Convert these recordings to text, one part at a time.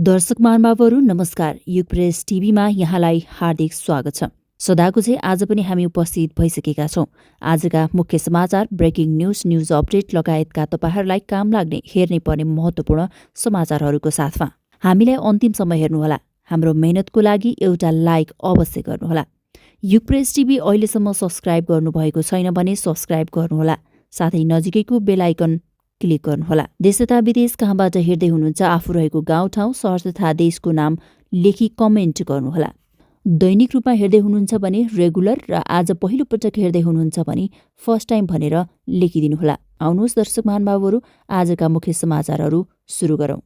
दर्शक महानुभावहरू नमस्कार। युग प्रेस टिभीमा यहाँलाई हार्दिक स्वागत छ। सदाको चाहिँ आज पनि हामी उपस्थित भइसकेका छौँ। आजका मुख्य समाचार, ब्रेकिङ न्युज अपडेट लगायतका तपाईहरूलाई काम लाग्ने हेर्नै पर्ने महत्त्वपूर्ण समाचारहरूको साथमा हामीलाई अन्तिमसम्म हेर्नुहोला। हाम्रो मेहनतको लागि एउटा लाइक अवश्य गर्नुहोला। युग प्रेस टिभी अहिलेसम्म सब्स्क्राइब गर्नुभएको छैन भने सब्स्क्राइब गर्नुहोला। साथै नजिकैको बेल आइकन क्लिक गर्नुहोला। देश तथा विदेश कहाँबाट हेर्दै हुनुहुन्छ, आफू रहेको गाउँठाउँ, सहर तथा देशको नाम लेखी कमेन्ट गर्नुहोला। दैनिक रूपमा हेर्दै हुनुहुन्छ भने रेगुलर र आज पहिलो पटक हेर्दै हुनुहुन्छ भने फर्स्ट टाइम भनेर लेखिदिनुहोला। आउनुहोस् दर्शक महानुभावहरू, आजका मुख्य समाचारहरू सुरु गरौँ।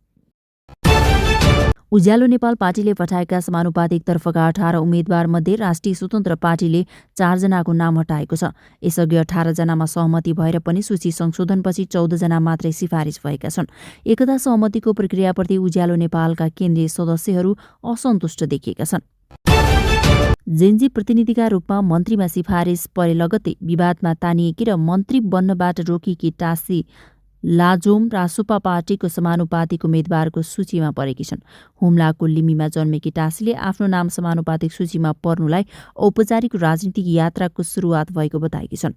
उज्यालो नेपाल पार्टीले पठाएका समानुपातिक तर्फका 18 उम्मेद्वारमध्ये राष्ट्रिय स्वतन्त्र पार्टीले 4 जनाको नाम हटाएको छ। यसअघि 18 जनामा सहमति भएर पनि सूची संशोधनपछि 14 जना मात्रै सिफारिस भएका छन्। एकता सहमतिको प्रक्रियाप्रति उज्यालो नेपालका केन्द्रीय सदस्यहरू असन्तुष्ट देखिएका छन्। जेन्जी प्रतिनिधिका रूपमा मन्त्रीमा सिफारिस परे लगत्तै विवादमा तानिएकी र मन्त्री बन्नबाट रोकिएकी टासी लाजोम रासोपा पार्टीको समानुपातिक उम्मेद्वारको सूचीमा परेकी छन्। हुम्लाको लिम्बीमा जन्मेकी टासीले आफ्नो नाम समानुपातिक सूचीमा पर्नुलाई औपचारिक राजनीतिक यात्राको सुरुवात भएको बताएकी छन्।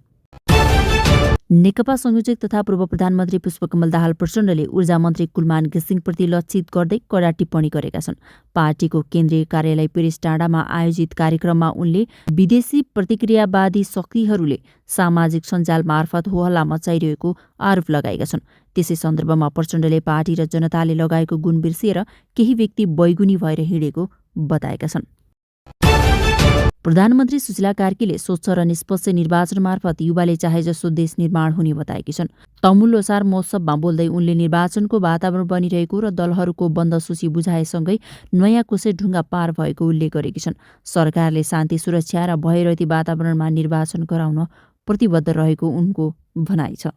नेकपा संयोजक तथा पूर्व प्रधानमन्त्री पुष्पकमल दाहाल प्रचण्डले ऊर्जा मन्त्री कुलमान घिसिङप्रति लक्षित गर्दै कडा टिप्पणी गरेका छन्। पार्टीको केन्द्रीय कार्यालय पेरिस डाँडामा आयोजित कार्यक्रममा उनले विदेशी प्रतिक्रियावादी शक्तिहरूले सामाजिक सञ्जाल मार्फत होहल्ला मचाइरहेको आरोप लगाएका छन्। त्यसै सन्दर्भमा प्रचण्डले पार्टी र जनताले लगाएको गुण बिर्सिएर केही व्यक्ति बैगुनी भएर हिँडेको बताएका छन्। प्रधानमन्त्री सुशीला कार्कीले स्वच्छ र निष्पक्ष निर्वाचन मार्फत युवाले चाहे जसो देश निर्माण हुने बताएकी छन्। तमुल लोसार महोत्सवमा बोल्दै उनले निर्वाचनको वातावरण बनिरहेको र दलहरूको बन्द सूची बुझाएसँगै नयाँ कोसे ढुङ्गा पार भएको उल्लेख गरेकी छन्। सरकारले शान्ति सुरक्षा र भयरहित वातावरणमा निर्वाचन गराउन प्रतिबद्ध रहेको उनको भनाइ छ।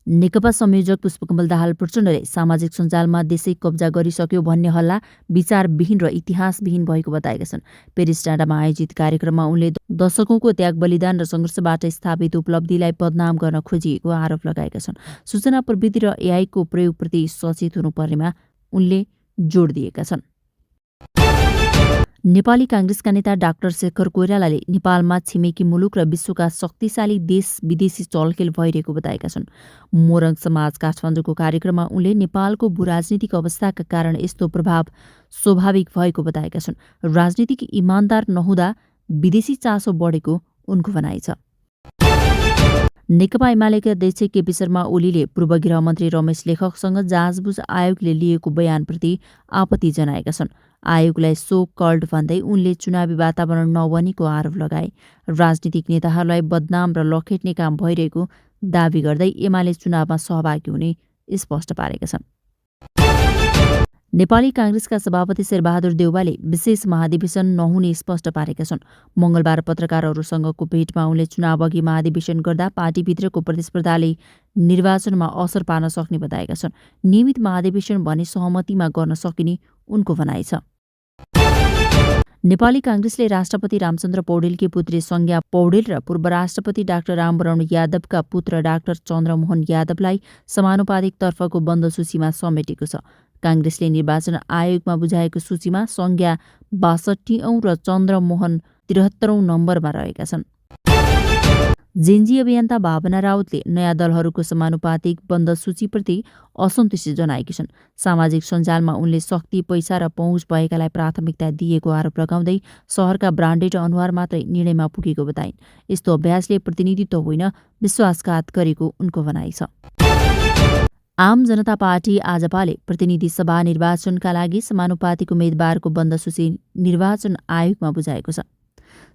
नेकपा संयोजक पुष्पकमल दाहाल प्रचण्डले सामाजिक सञ्जालमा देशै कब्जा गरिसक्यो भन्ने हल्ला विचारविहीन र इतिहासविहीन भएको बताएका छन्। पेरिस डाँडामा आयोजित कार्यक्रममा उनले दशकौंको त्याग बलिदान र सङ्घर्षबाट स्थापित उपलब्धिलाई बदनाम गर्न खोजिएको आरोप लगाएका छन्। सूचना प्रविधि र एआईको प्रयोगप्रति सचेत हुनुपर्नेमा उनले जोड दिएका छन्। नेपाली काङ्ग्रेसका नेता डाक्टर शेखर कोइरालाले नेपालमा छिमेकी मुलुक र विश्वका शक्तिशाली देश विदेशी चलखेल भइरहेको बताएका छन्। मोरङ समाज काठमाडौँको कार्यक्रममा उनले नेपालको भूराजनीतिक अवस्थाका कारण यस्तो प्रभाव स्वाभाविक भएको बताएका छन्। राजनीतिक इमान्दार नहुँदा विदेशी चासो बढेको उनको भनाइ छ। नेकपा एमालेका अध्यक्ष केपी शर्मा ओलीले पूर्व गृहमन्त्री रमेश लेखकसँग जाँचबुझ आयोगले लिएको बयानप्रति आपत्ति जनाएका छन्। आयोगलाई सो कल्ड भन्दै उनले चुनावी वातावरण नबनेको आरोप लगाए। राजनीतिक नेताहरूलाई बदनाम र लखेट्ने काम भइरहेको दावी गर्दै एमाले चुनावमा सहभागी हुने स्पष्ट पारेका छन्। नेपाली काङ्ग्रेसका सभापति शेरबहादुर देउवाले विशेष महाधिवेशन नहुने स्पष्ट पारेका छन्। मंगलबार पत्रकारहरूसँगको भेटमा उनले चुनावअघि महाधिवेशन गर्दा पार्टीभित्रको प्रतिस्पर्धाले निर्वाचनमा असर पार्न सक्ने बताएका छन्। नियमित महाधिवेशन भने सहमतिमा गर्न सकिने उनको भनाइ छ। नेपाली काङ्ग्रेसले राष्ट्रपति रामचन्द्र पौडेलकी पुत्री संज्ञा पौडेल र पूर्व राष्ट्रपति डाक्टर रामवरण यादवका पुत्र डाक्टर चन्द्रमोहन यादवलाई समानुपातिक तर्फको बन्द सूचीमा समेटेको छ। काङ्ग्रेसले निर्वाचन आयोगमा बुझाएको सूचीमा संज्ञा 62औं र चन्द्रमोहन 73औं नम्बरमा रहेका छन्। जेन्जी अभियन्ता भावना राउतले नयाँ दलहरूको समानुपातिक बन्द सूचीप्रति असन्तुष्टि जनाएकी छन्। सामाजिक सञ्जालमा उनले शक्ति, पैसा र पहुँच भएकालाई प्राथमिकता दिएको आरोप लगाउँदै सहरका ब्रान्डेड अनुहार मात्रै निर्णयमा पुगेको बताइन्। यस्तो अभ्यासले प्रतिनिधित्व होइन, विश्वासघात गरेको उनको भनाइ छ। आम जनता पार्टी आजपाले प्रतिनिधि सभा निर्वाचनका लागि समानुपातिक उम्मेद्वारको बन्द सूची निर्वाचन आयोगमा बुझाएको छ।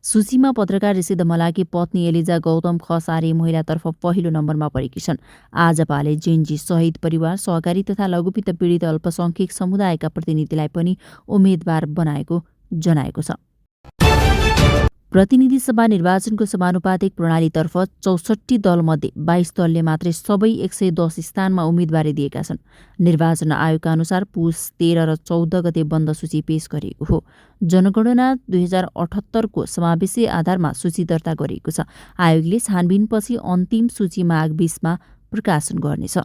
सूचीमा पत्रकार ऋषि दमलाकी पत्नी एलिजा गौतम खसारी महिलातर्फ पहिलो नम्बरमा परेकी छन्। आजपाले जेन्जी शहीद परिवार, सहकारी तथा लघुवित्त पीडित अल्पसंख्यक समुदायका प्रतिनिधिलाई पनि उम्मेद्वार बनाएको जनाएको छ। प्रतिनिधि सभा निर्वाचनको समानुपातिक प्रणालीतर्फ 64 दलमध्ये 22 दलले मात्रै सबै 110 स्थानमा उम्मेदवारी दिएका छन्। निर्वाचन आयोगका अनुसार पुस 13 र 14 गते बन्द सूची पेश गरिएको हो। जनगणना 2078 को समावेशी आधारमा सूची दर्ता गरिएको छ। आयोगले छानबिनपछि अन्तिम सूची माघ 20 मा प्रकाशन गर्नेछ।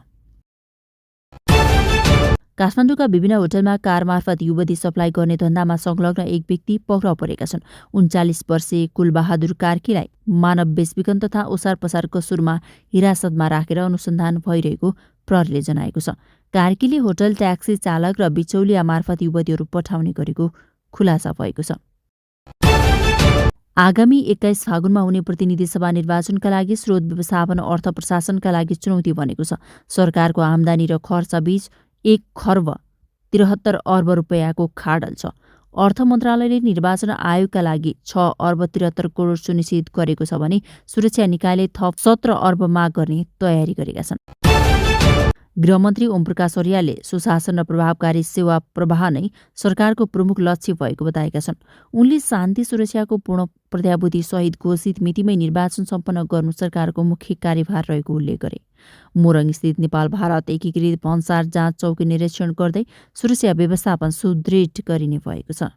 काठमाडौँका विभिन्न होटलमा कार मार्फत युवती सप्लाई गर्ने धन्दामा संलग्न एक व्यक्ति पक्राउ परेका छन्। 39 वर्षीय कुलबहादुर कार्कीलाई मानव बेचबिखन तथा ओसार पसारको सुरुमा हिरासतमा राखेर अनुसन्धान भइरहेको प्रहरीले जनाएको छ। कार्कीले होटल ट्याक्सी चालक र बिचौलिया मार्फत युवतीहरू पठाउने गरेको खुलासा भएको छ। आगामी 21 फागुनमा हुने प्रतिनिधि सभा निर्वाचनका लागि स्रोत व्यवस्थापन अर्थ प्रशासनका लागि चुनौती बनेको छ। सरकारको आम्दानी र खर्च बीच 1 खर्ब 73 अर्ब रुपैयाँको खाडल छ। अर्थ मन्त्रालयले निर्वाचन आयोगका लागि 6 अर्ब 73 करोड सुनिश्चित गरेको छ भने सुरक्षा निकायले थप 17 अर्ब माग गर्ने तयारी गरेका छन्। गृहमन्त्री ओमप्रकाश अर्यालले सुशासन र प्रभावकारी सेवा प्रवाह नै सरकारको प्रमुख लक्ष्य भएको बताएका छन्। उनले शान्ति सुरक्षाको पूर्ण प्रत्याभूति सहित घोषित मितिमै निर्वाचन सम्पन्न गर्नु सरकारको मुख्य कार्यभार रहेको उल्लेख गरे। मोरङ स्थित नेपाल भारत एकीकृत भन्सार जाँच चौकी निरीक्षण गर्दै सुरक्षा व्यवस्थापन सुदृढ गरिने भएको छ।